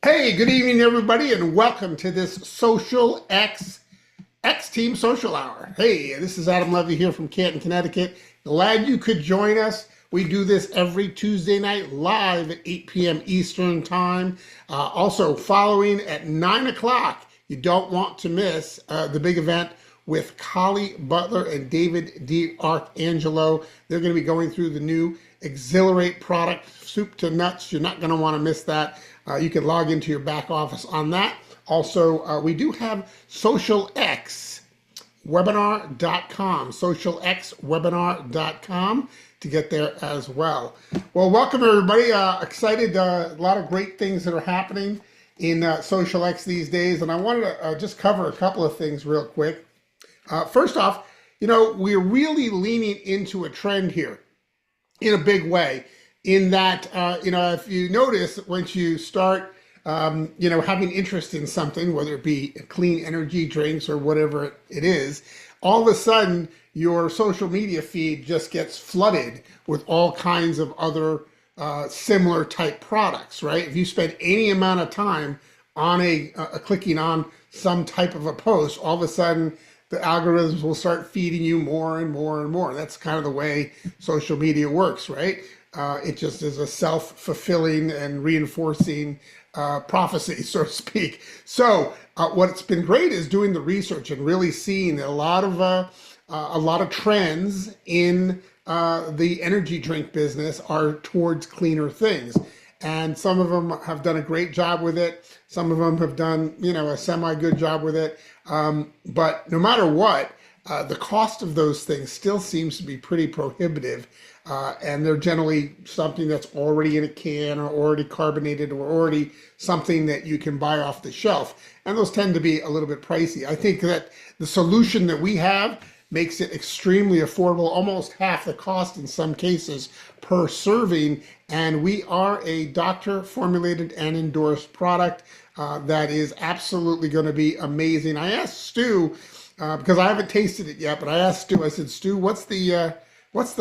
Hey, good evening, everybody, and welcome to this Social X Team Social Hour. Hey, this is Adam Levy here from Canton, Connecticut. Glad you could join us. We do this every Tuesday night live at 8 p.m. Eastern Time. Also, following at 9 o'clock, you don't want to miss the big event with Collie Butler and David D. Arcangelo. They're going to be going through the new Exhilarate product, soup to nuts. You're not going to want to miss that. You can log into your back office on that. Also, we do have socialxwebinar.com, socialxwebinar.com to get there as well. Well, welcome everybody. Excited, a lot of great things that are happening in Social X these days, and I wanted to just cover a couple of things real quick. First off, we're really leaning into a trend here in a big way, in that, if you notice, once you start, having interest in something, whether it be clean energy drinks or whatever it is, all of a sudden your social media feed just gets flooded with all kinds of other similar type products, right? If you spend any amount of time on a clicking on some type of a post, all of a sudden the algorithms will start feeding you more and more and more. That's kind of the way social media works, right? It just is a self-fulfilling and reinforcing prophecy, so to speak. So what's been great is doing the research and really seeing a lot of trends in the energy drink business are towards cleaner things. And some of them have done a great job with it. Some of them have done, a semi-good job with it. But no matter what, the cost of those things still seems to be pretty prohibitive. And they're generally something that's already in a can or already carbonated or already something that you can buy off the shelf. And those tend to be a little bit pricey. I think that the solution that we have makes it extremely affordable, almost half the cost in some cases per serving. And we are a doctor formulated and endorsed product that is absolutely going to be amazing. I asked Stu, because I haven't tasted it yet, but I asked Stu, I said, Stu, what's the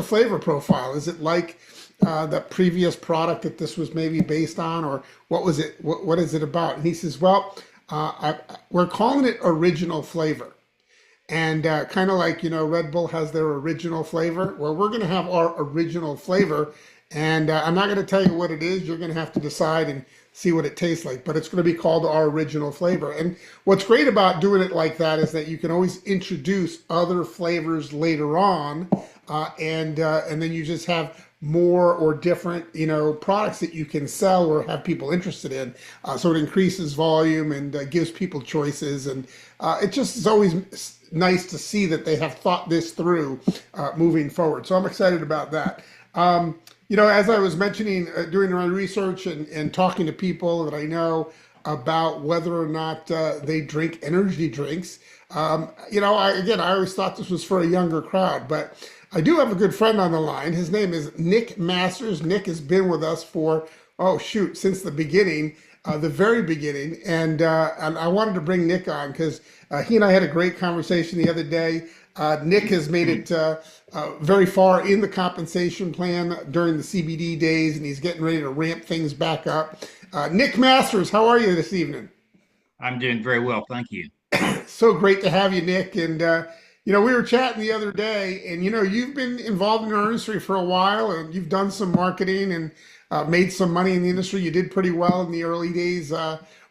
flavor profile? Is it like the previous product that this was maybe based on, or what was it? What is it about? And he says, well, we're calling it original flavor. And kind of like, Red Bull has their original flavor. Well, we're going to have our original flavor. And I'm not going to tell you what it is. You're going to have to decide and see what it tastes like. But it's going to be called our original flavor. And what's great about doing it like that is that you can always introduce other flavors later on. And then you just have more or different, products that you can sell or have people interested in. So it increases volume and gives people choices. And it just is always nice to see that they have thought this through moving forward. So I'm excited about that. As I was mentioning, doing my research and talking to people that I know about whether or not they drink energy drinks, I always thought this was for a younger crowd, but I do have a good friend on the line. His name is Nick Masters. Nick has been with us for, since the beginning, the very beginning. And I wanted to bring Nick on because he and I had a great conversation the other day. Nick has made it very far in the compensation plan during the CBD days, and he's getting ready to ramp things back up. Nick Masters, how are you this evening? I'm doing very well, thank you. So great to have you, Nick. And, we were chatting the other day, and, you've been involved in our industry for a while, and you've done some marketing and made some money in the industry. You did pretty well in the early days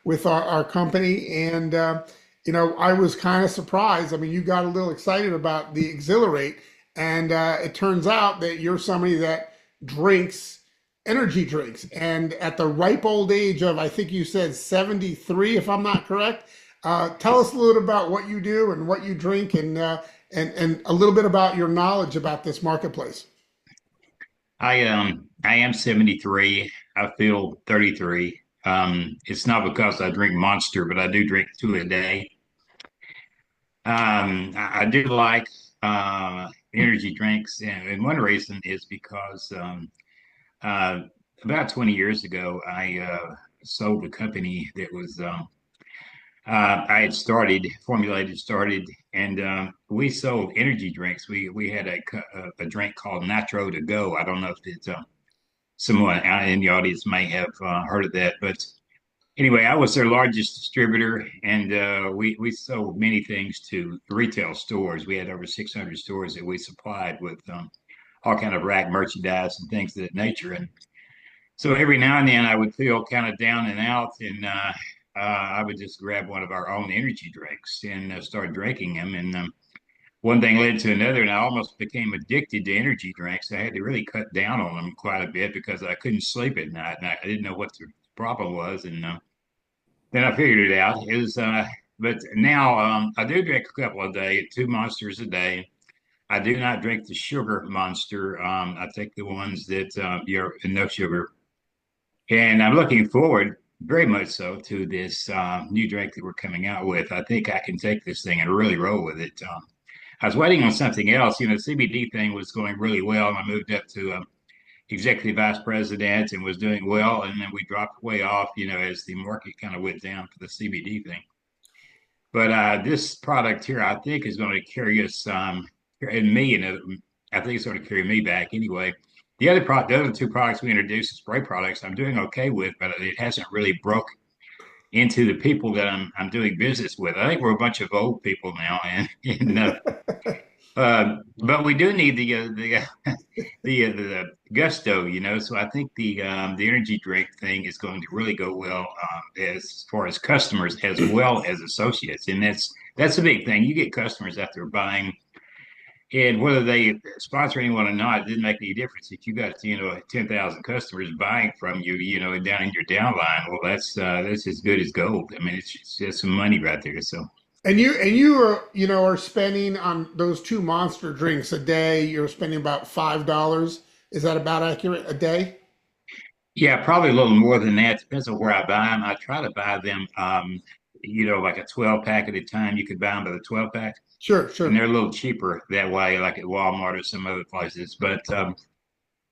with our company. And, I was kind of surprised. I mean, you got a little excited about the Exhilarate, and it turns out that you're somebody that drinks energy drinks. And at the ripe old age of, I think you said 73, if I'm not correct, tell us a little about what you do and what you drink, and a little bit about your knowledge about this marketplace. I am 73. I feel 33. It's not because I drink Monster, but I do drink two a day. I do like energy drinks, and one reason is because uh, about 20 years ago, I sold a company that was I had started, and we sold energy drinks. We had a drink called Nitro to Go. I don't know if it's someone out in the audience may have heard of that, but Anyway, I was their largest distributor, and we sold many things to retail stores. We had over 600 stores that we supplied with all kind of rack merchandise and things of that nature. And so every now and then I would feel kind of down and out, and I would just grab one of our own energy drinks and start drinking them. And one thing led to another, and I almost became addicted to energy drinks. I had to really cut down on them quite a bit because I couldn't sleep at night, and I didn't know what the problem was. And then I figured it out. But now I do drink a couple a day, two monsters a day. I do not drink the sugar monster. I take the ones that you're no sugar. And I'm looking forward very much so to this new drink that we're coming out with. I think I can take this thing and really roll with it. I was waiting on something else. You know, the CBD thing was going really well, and I moved up to executive vice president and was doing well, and then we dropped way off. You know, as the market kind of went down for the CBD thing. But this product here, I think, is going to carry us and me, and I think it's going to carry me back anyway. The other two products we introduced, spray products, I'm doing okay with, but it hasn't really broke into the people that I'm doing business with. I think we're a bunch of old people now, but we do need the gusto, you know. So I think the energy drink thing is going to really go well as far as customers as well as associates, and that's a big thing. You get customers out there buying, and whether they sponsor anyone or not, it didn't make any difference. If you got 10,000 customers buying from you, you know, down in your downline, well, that's as good as gold. I mean, it's just some money right there. So. And you are are spending on those two monster drinks a day. You're spending about $5. Is that about accurate a day? Yeah, probably a little more than that. Depends on where I buy them. I try to buy them, like a 12 pack at a time. You could buy them by the 12 pack, Sure, and sure. they're a little cheaper that way, like at Walmart or some other places. But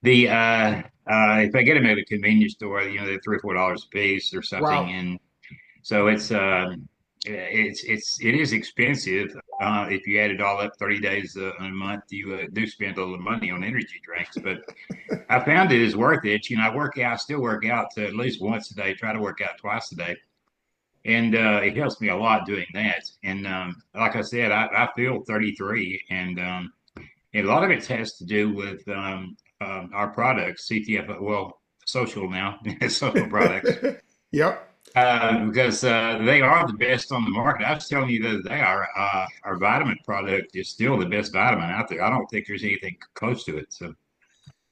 the if I get them at a convenience store, you know, they're $3 or $4 a piece or something, Wow. and so it is expensive. If you add it all up, 30 days a month, you do spend a little money on energy drinks, but I found it is worth it. You know, I still work out at least once a day, try to work out twice a day. And it helps me a lot doing that. And like I said, I feel 33, and a lot of it has to do with our products, CTF, well, social now, social products, Yep. because they are the best on the market. I was telling you the other day, our vitamin product is still the best vitamin out there. I don't think there's anything close to it. So.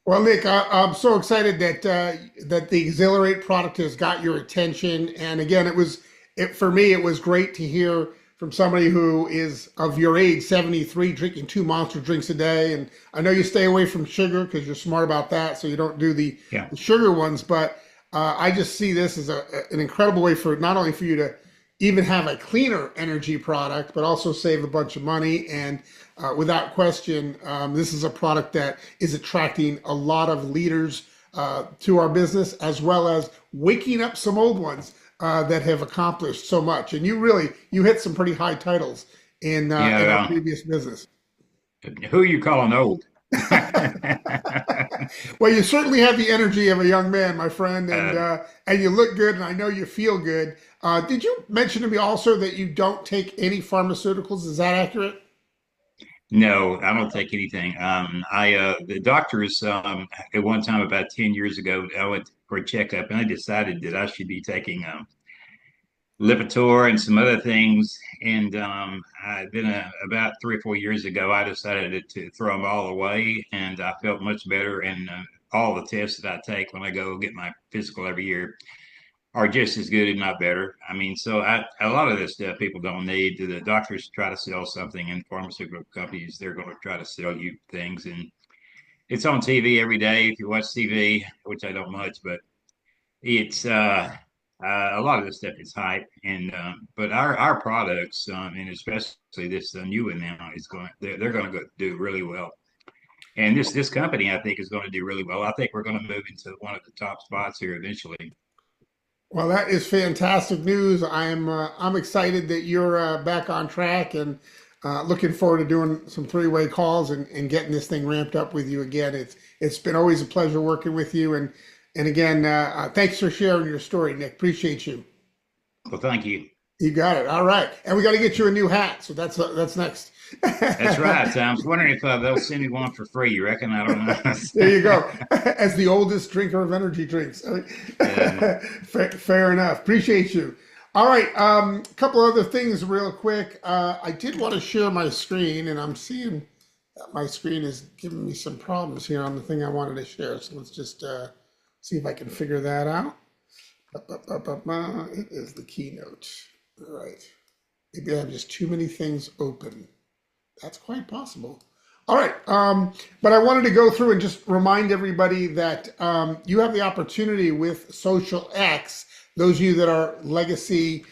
Well, Nick, I'm so excited that the Exhilarate product has got your attention. And again, it for me. It was great to hear from somebody who is of your age, 73, drinking two monster drinks a day. And I know you stay away from sugar because you're smart about that, so you don't do Yeah. the sugar ones. But I just see this as an incredible way for not only for you to even have a cleaner energy product, but also save a bunch of money. And without question, this is a product that is attracting a lot of leaders to our business, as well as waking up some old ones that have accomplished so much. And you hit some pretty high titles in our Yeah. previous business. Who are you calling old? Well, you certainly have the energy of a young man, my friend, uh, and you look good, and I know you feel good. Did you mention to me also that you don't take any pharmaceuticals? Is that accurate? no, I don't take anything. The doctors at one time about 10 years ago, I went for a checkup and I decided that I should be taking Lipitor and some other things. And then about 3 or 4 years ago, I decided to throw them all away, and I felt much better. And all the tests that I take when I go get my physical every year are just as good, if not better. I mean, so a lot of this stuff people don't need. The doctors try to sell something, and pharmaceutical companies, they're going to try to sell you things. And it's on TV every day if you watch TV, which I don't much, but it's a lot of this stuff is hype. And but our products, and especially this new one now, is they're going to go do really well. And this company, I think, is going to do really well. I think we're going to move into one of the top spots here eventually. Well, that is fantastic news. I'm excited that you're back on track and looking forward to doing some three-way calls and getting this thing ramped up with you again. It's been always a pleasure working with you, and again, thanks for sharing your story, Nick. Appreciate you. Well, thank you. You got it. All right. And we got to get you a new hat. So that's next. That's right. So I was wondering if they'll send me one for free. You reckon? I don't There you know. go. As the oldest drinker of energy drinks. Yeah. Fair enough. Appreciate you. All right. A couple other things real quick. I did want to share my screen, and I'm seeing that my screen is giving me some problems here on the thing I wanted to share. So let's just see if I can figure that out. It is the keynote. All right. Maybe I have just too many things open. That's quite possible. All right. But I wanted to go through and just remind everybody that you have the opportunity with Social X, those of you that are legacy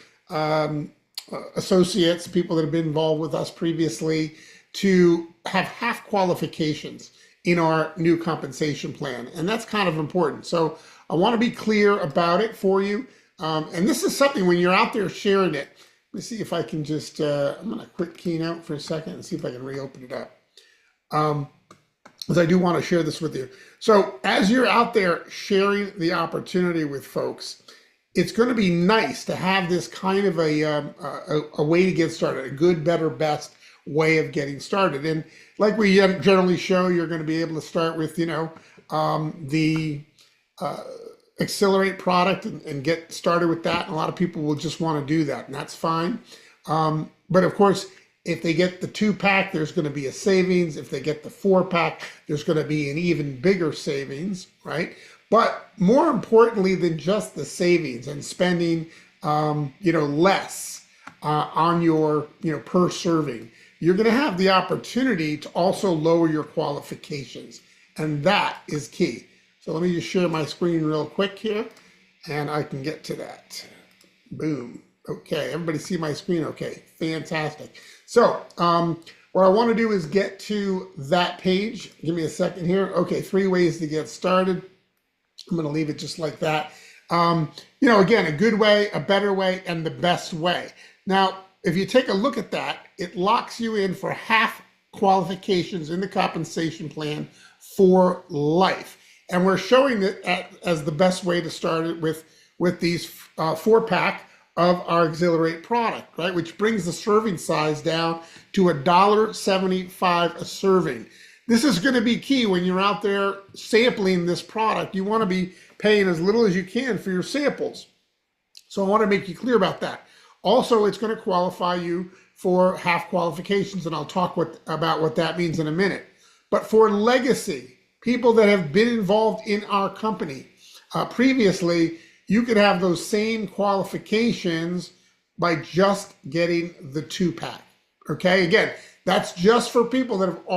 associates, people that have been involved with us previously, to have half qualifications in our new compensation plan. And that's kind of important. So I want to be clear about it for you. And this is something when you're out there sharing it. Let me see if I can just, I'm going to quit Keynote for a second and see if I can reopen it up. Because I do want to share this with you. So as you're out there sharing the opportunity with folks, it's going to be nice to have this kind of a way to get started, a good, better, best way of getting started. And like we generally show, you're going to be able to start with, the Accelerate product and get started with that. And a lot of people will just want to do that, and that's fine. But of course, if they get the 2-pack, there's going to be a savings. If they get the 4-pack, there's going to be an even bigger savings, right? But more importantly than just the savings and spending, less on your, per serving, you're going to have the opportunity to also lower your qualifications, and that is key. So let me just share my screen real quick here, and I can get to that. Boom. Okay, everybody see my screen? Okay, fantastic. So what I want to do is get to that page. Give me a second here. Okay, 3 ways to get started. I'm going to leave it just like that. Again, a good way, a better way, and the best way. Now, if you take a look at that, it locks you in for half qualifications in the compensation plan for life. And we're showing it as the best way to start it with these 4-pack of our Exhilarate product, right? Which brings the serving size down to $1.75 a serving. This is going to be key when you're out there sampling this product. You want to be paying as little as you can for your samples. So I want to make you clear about that. Also, it's going to qualify you for half qualifications, and I'll talk about what that means in a minute. But for legacy, people that have been involved in our company previously, you could have those same qualifications by just getting the 2-pack. Okay, again, that's just for people that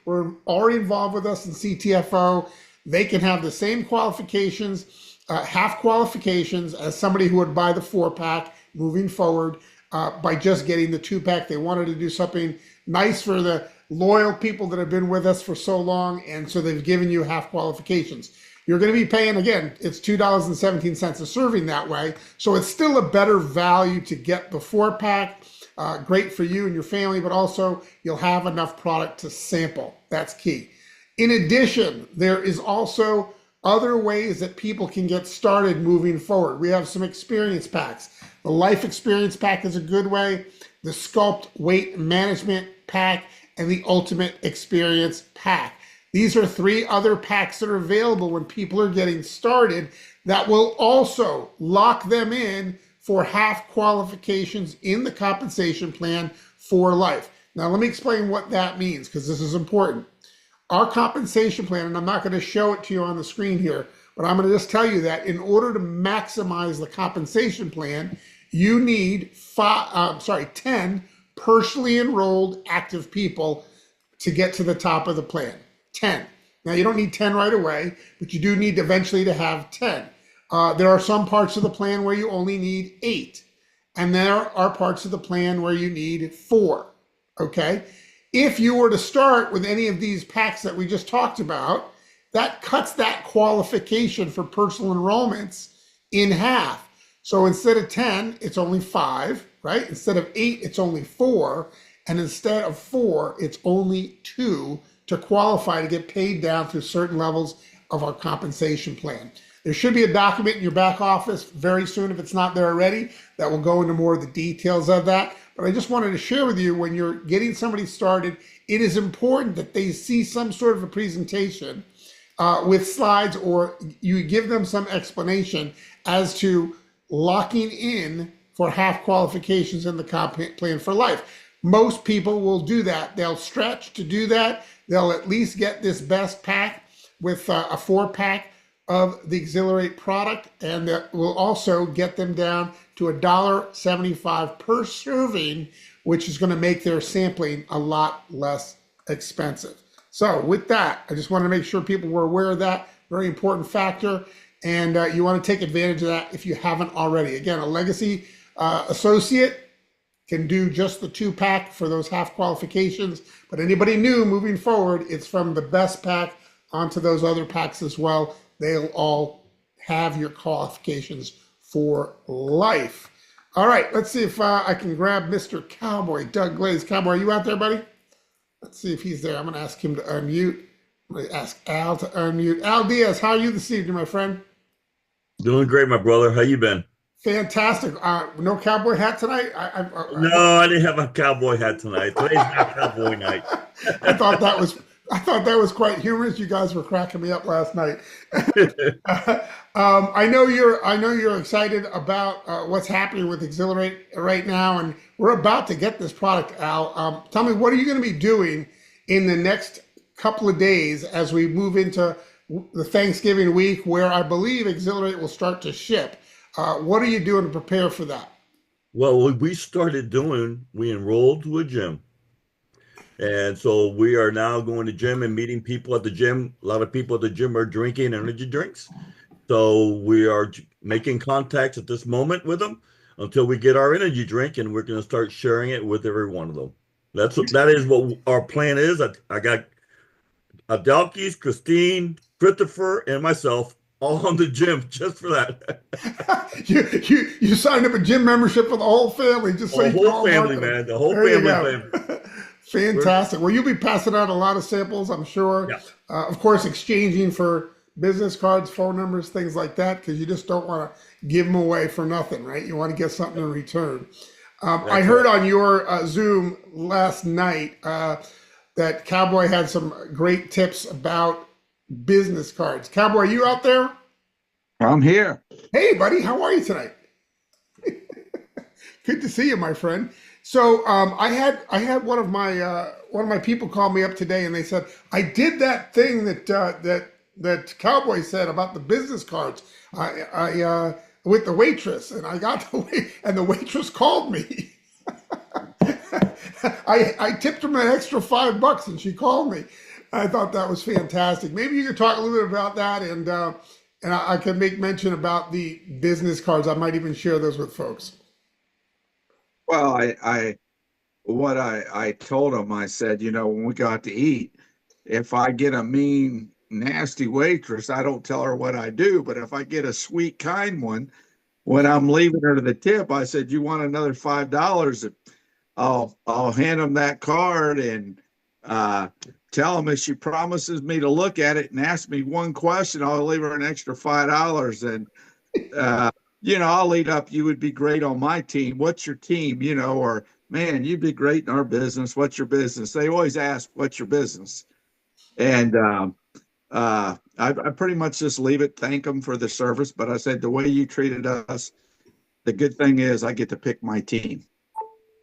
were already involved with us in CTFO. They can have the same qualifications, half qualifications as somebody who would buy the 4-pack moving forward by just getting the 2-pack. They wanted to do something nice for the loyal people that have been with us for so long, and so they've given you half qualifications. You're going to be paying, again, it's $2.17 a serving that way, so it's still a better value to get the 4-pack. Great for you and your family, but also you'll have enough product to sample. That's key. In addition, there is also other ways that people can get started moving forward. We have some experience packs. The Life Experience Pack is a good way. The Sculpt Weight Management Pack and the Ultimate Experience Pack. These are 3 other packs that are available when people are getting started that will also lock them in for half qualifications in the compensation plan for life. Now, let me explain what that means, because this is important. Our compensation plan, and I'm not going to show it to you on the screen here, but I'm going to just tell you that in order to maximize the compensation plan, you need 10 personally enrolled active people to get to the top of the plan. 10. Now, you don't need 10 right away, but you do need eventually to have 10. There are some parts of the plan where you only need 8. And there are parts of the plan where you need 4. Okay? If you were to start with any of these packs that we just talked about, that cuts that qualification for personal enrollments in half. So instead of 10, it's only 5, right? Instead of 8, it's only 4. And instead of 4, it's only 2 to qualify to get paid down through certain levels of our compensation plan. There should be a document in your back office very soon if it's not there already that will go into more of the details of that. But I just wanted to share with you when you're getting somebody started, it is important that they see some sort of a presentation with slides, or you give them some explanation as to locking in for half qualifications in the comp plan for life. Most people will do that. They'll stretch to do that. They'll at least get this best pack with a 4-pack of the Exhilarate product, and that will also get them down to $1.75 per serving, which is going to make their sampling a lot less expensive. So with that, I just want to make sure people were aware of that. Very important factor. And you want to take advantage of that if you haven't already. Again, a legacy associate can do just the 2-pack for those half qualifications. But anybody new moving forward, it's from the best pack onto those other packs as well. They'll all have your qualifications for life. All right, let's see if I can grab Mr. Cowboy, Doug Glaze. Cowboy, are you out there, buddy? Let's see if he's there. I'm going to ask him to unmute. I'm going to ask Al to unmute. Al Diaz, how are you this evening, my friend? Doing great, my brother. How you been? Fantastic. No cowboy hat tonight? No, I didn't have a cowboy hat tonight. Today's not cowboy night. I thought that was quite humorous. You guys were cracking me up last night. I know you're excited about what's happening with Exhilarate right now, and we're about to get this product, Al. Tell me, what are you going to be doing in the next couple of days as we move into the Thanksgiving week, where I believe Exhilarate will start to ship? What are you doing to prepare for that? Well, what we started doing, we enrolled to a gym. And so we are now going to gym and meeting people at the gym. A lot of people at the gym are drinking energy drinks. So we are making contacts at this moment with them until we get our energy drink, and we're going to start sharing it with every one of them. That is what our plan is. I got Adelkis, Christine, Christopher, and myself all on the gym just for that. you signed up a gym membership for the whole family, just so The you can whole all family, market it. man. The whole There you family. go. Fantastic. Well, you'll be passing out a lot of samples, I'm sure. Yeah. Of course, exchanging for business cards, phone numbers, things like that, because you just don't want to give them away for nothing, right? You want to get something in return. I heard on your Zoom last night that Cowboy had some great tips about business cards. Cowboy, are you out there? I'm here. Hey, buddy, how are you tonight? Good to see you, my friend. So I had one of my people call me up today, and they said, I did that thing that Cowboy said about the business cards. I with the waitress, and I got the waitress called me. I tipped him an extra $5, and she called me. I thought that was fantastic. Maybe you could talk a little bit about that, and I can make mention about the business cards. I might even share those with folks. Well, I told him, I said, when we go out to eat, if I get a mean, nasty waitress, I don't tell her what I do. But if I get a sweet, kind one, when I'm leaving her to the tip, I said, you want another $5? I'll hand them that card and tell them if she promises me to look at it and ask me one question, I'll leave her an extra $5. And I'll lead up, you would be great on my team. What's your team? Or man, you'd be great in our business. What's your business? They always ask, what's your business? And I pretty much just leave it, thank them for the service. But I said, the way you treated us, the good thing is I get to pick my team.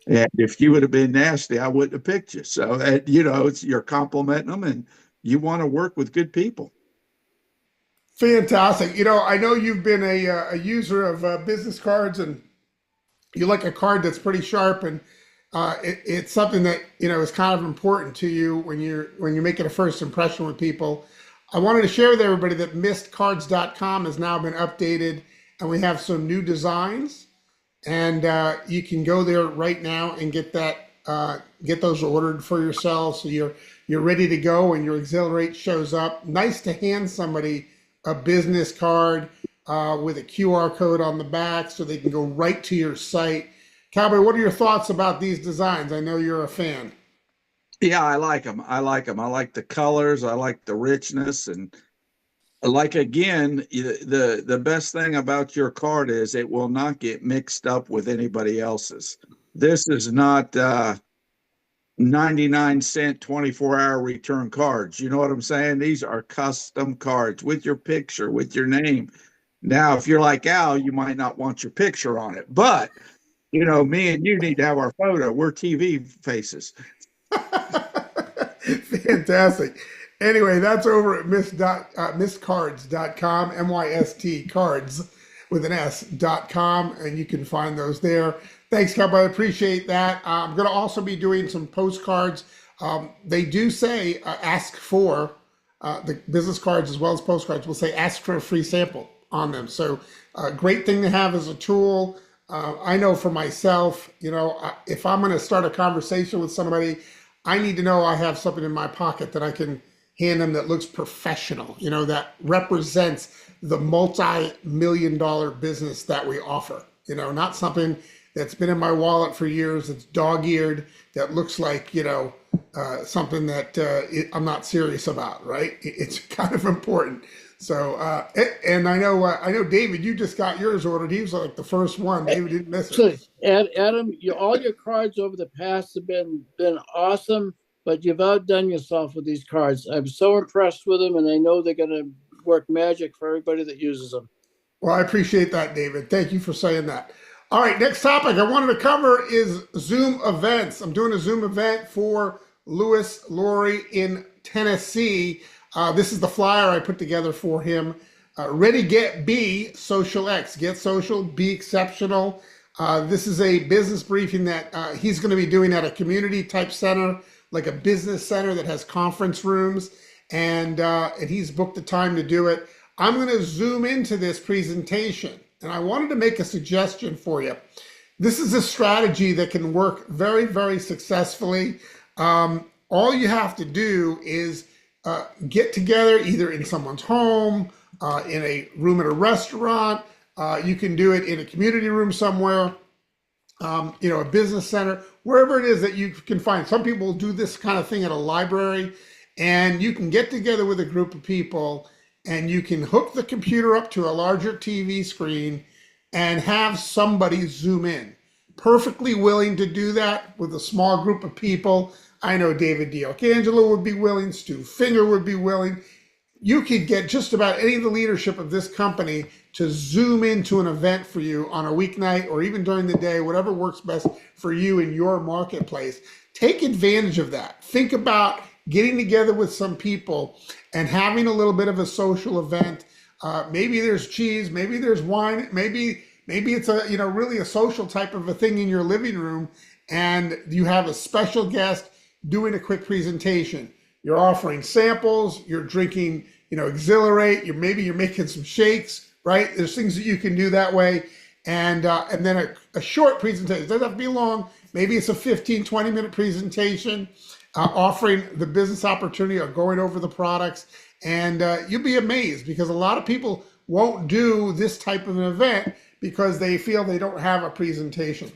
And if you would have been nasty, I wouldn't have picked you. So, you're complimenting them, and you want to work with good people. Fantastic. I know you've been a user of business cards, and you like a card that's pretty sharp, and it's something that is kind of important to you when you're making a first impression with people. I wanted to share with everybody that missedcards.com has now been updated, and we have some new designs, and you can go there right now and get those ordered for yourself, so you're ready to go and your Exhilarate shows up. Nice to hand somebody a business card with a QR code on the back so they can go right to your site. Cowboy, what are your thoughts about these designs? I know you're a fan. Yeah, I like them. I like the colors. I like the richness. And like again, the best thing about your card is it will not get mixed up with anybody else's. This is not 99-cent 24-hour return cards. You know what I'm saying? These are custom cards with your picture, with your name. Now, if you're like Al, you might not want your picture on it, but you know, me and you need to have our photo. We're TV faces. Fantastic. Anyway, that's over at mistcards.com, M-Y-S-T cards with an S.com, and you can find those there. Thanks, Cowboy. I appreciate that. I'm going to also be doing some postcards. They do say ask for the business cards as well as postcards will say ask for a free sample on them. So great thing to have as a tool. I know for myself, you know, if I'm going to start a conversation with somebody, I need to know I have something in my pocket that I can hand them that looks professional, you know, that represents the multi-million-dollar business that we offer. You know, not something that's been in my wallet for years, that's dog-eared, that looks like, you know, something that I'm not serious about, right? It's kind of important. So, and I know, David, you just got yours ordered. He was like the first one. David didn't miss it. Adam, all your cards over the past have been awesome, but you've outdone yourself with these cards. I'm so impressed with them, and I know they're going to work magic for everybody that uses them. Well, I appreciate that, David. Thank you for saying that. All right, next topic I wanted to cover is Zoom events. I'm doing a Zoom event for Louis Laurie in Tennessee. This is the flyer I put together for him. Ready, Get, Be, Social X. Get social, be exceptional. This is a business briefing that he's going to be doing at a community type center, like a business center that has conference rooms, and he's booked the time to do it. I'm going to zoom into this presentation, and I wanted to make a suggestion for you. This is a strategy that can work very, very successfully. All you have to do is get together either in someone's home, in a room at a restaurant. You can do it in a community room somewhere, you know, a business center, wherever it is that you can find. Some people do this kind of thing at a library, and you can get together with a group of people and you can hook the computer up to a larger TV screen and have somebody zoom in. Perfectly willing to do that with a small group of people. I know David D'Arcangelo would be willing, Stu Finger would be willing. You could get just about any of the leadership of this company to zoom into an event for you on a weeknight or even during the day, whatever works best for you in your marketplace. Take advantage of that. Think about getting together with some people and having a little bit of a social event. Maybe there's cheese, maybe there's wine, maybe it's a, you know, really a social type of a thing in your living room, and you have a special guest doing a quick presentation. You're offering samples, you're drinking, you know, Exhilarate, maybe you're making some shakes, right? There's things that you can do that way. And then a short presentation, it doesn't have to be long. Maybe it's a 15, 20-minute presentation offering the business opportunity or going over the products. And you'll be amazed because a lot of people won't do this type of an event because they feel they don't have a presentation.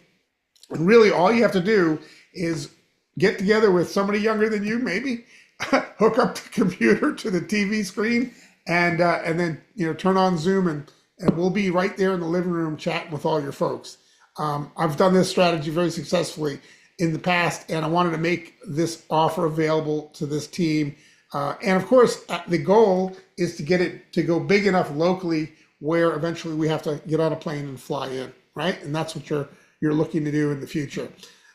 And really all you have to do is get together with somebody younger than you, maybe, hook up the computer to the TV screen, and then, you know, turn on Zoom, and we'll be right there in the living room chatting with all your folks. I've done this strategy very successfully in the past, and I wanted to make this offer available to this team. And of course, the goal is to get it to go big enough locally where eventually we have to get on a plane and fly in, right? And that's what you're looking to do in the future.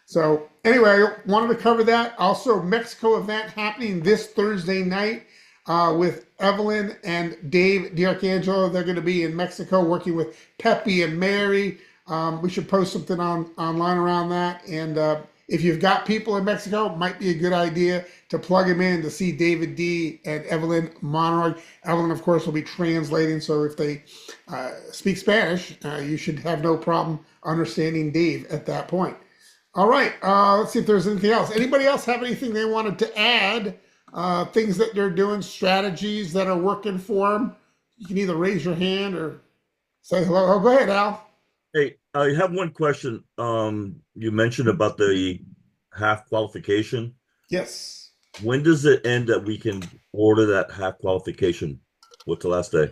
So anyway, I wanted to cover that. Also, Mexico event happening this Thursday night with Evelyn and Dave D'Arcangelo. They're going to be in Mexico working with Pepe and Mary. We should post something online around that. And if you've got people in Mexico, it might be a good idea to plug them in to see David D. and Evelyn Monroy. Evelyn, of course, will be translating. So if they speak Spanish, you should have no problem understanding Dave at that point. All right, let's see if there's anything else. Anybody else have anything they wanted to add? Things that they're doing, strategies that are working for them? You can either raise your hand or say hello. Oh, go ahead, Al. Hey, I have one question. You mentioned about the half qualification. Yes. When does it end that we can order that half qualification What's the last day?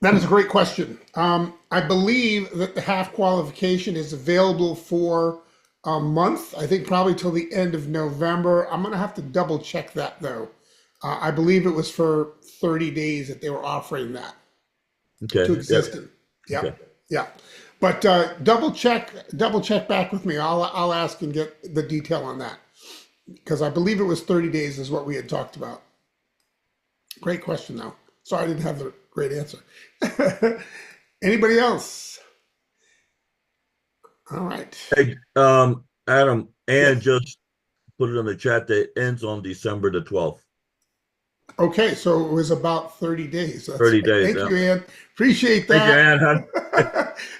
That is a great question. I believe that the half qualification is available for a month. I think probably till the end of November. I'm going to have to double check that though. I believe it was for 30 days that they were offering that Okay. to existing. Yeah. Okay. Yeah. But double check back with me. I'll ask and get the detail on that because I believe it was 30 days is what we had talked about. Great question though. Sorry I didn't have the great answer. Anybody else? All right. Hey, Adam, and Yes. just put it on the chat that ends on December the 12th. Okay, so it was about 30 days. 30 days. Thank Yeah. you, Ann. Appreciate Thank you, that. Ann. Huh?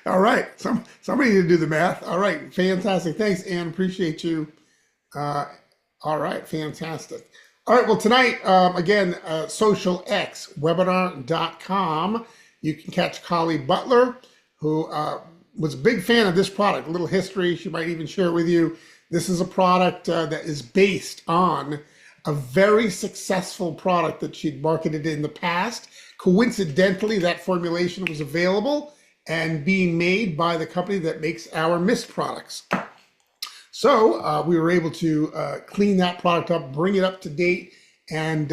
All right. Somebody need to do the math. All right. Fantastic. Thanks, Ann. Appreciate you. All right. Fantastic. All right. Well, tonight, again, socialxwebinar.com. You can catch Collie Butler, who was a big fan of this product. A little history. She might even share it with you. This is a product that is based on a very successful product that she'd marketed in the past. Coincidentally, that formulation was available and being made by the company that makes our mist products. So we were able to clean that product up, bring it up to date, and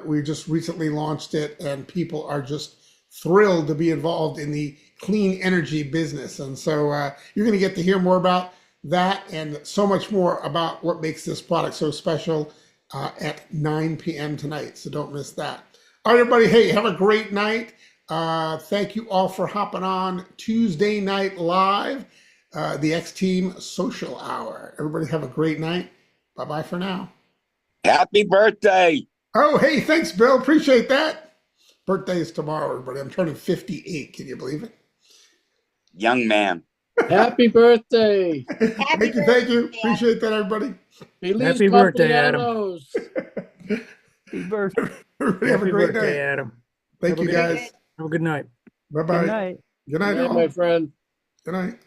we just recently launched it, and people are just thrilled to be involved in the clean energy business. And so you're going to get to hear more about that and so much more about what makes this product so special at 9 p.m. tonight. So don't miss that. All right, everybody. Hey, have a great night. Thank you all for hopping on Tuesday Night Live, the X Team Social Hour. Everybody have a great night. Bye-bye for now. Happy birthday. Oh, hey, thanks, Bill. Appreciate that. Birthday is tomorrow, everybody. I'm turning 58. Can you believe it? Young man. Happy birthday. Thank you. Appreciate that, everybody. Feliz Happy birthday, Adam. cumpleaños. Happy birthday. Everybody have a Happy great birthday, night. Adam. Thank Have a you, good guys. Have a good night. Bye-bye. Good night. Good night, Good night, all. my friend. Good night.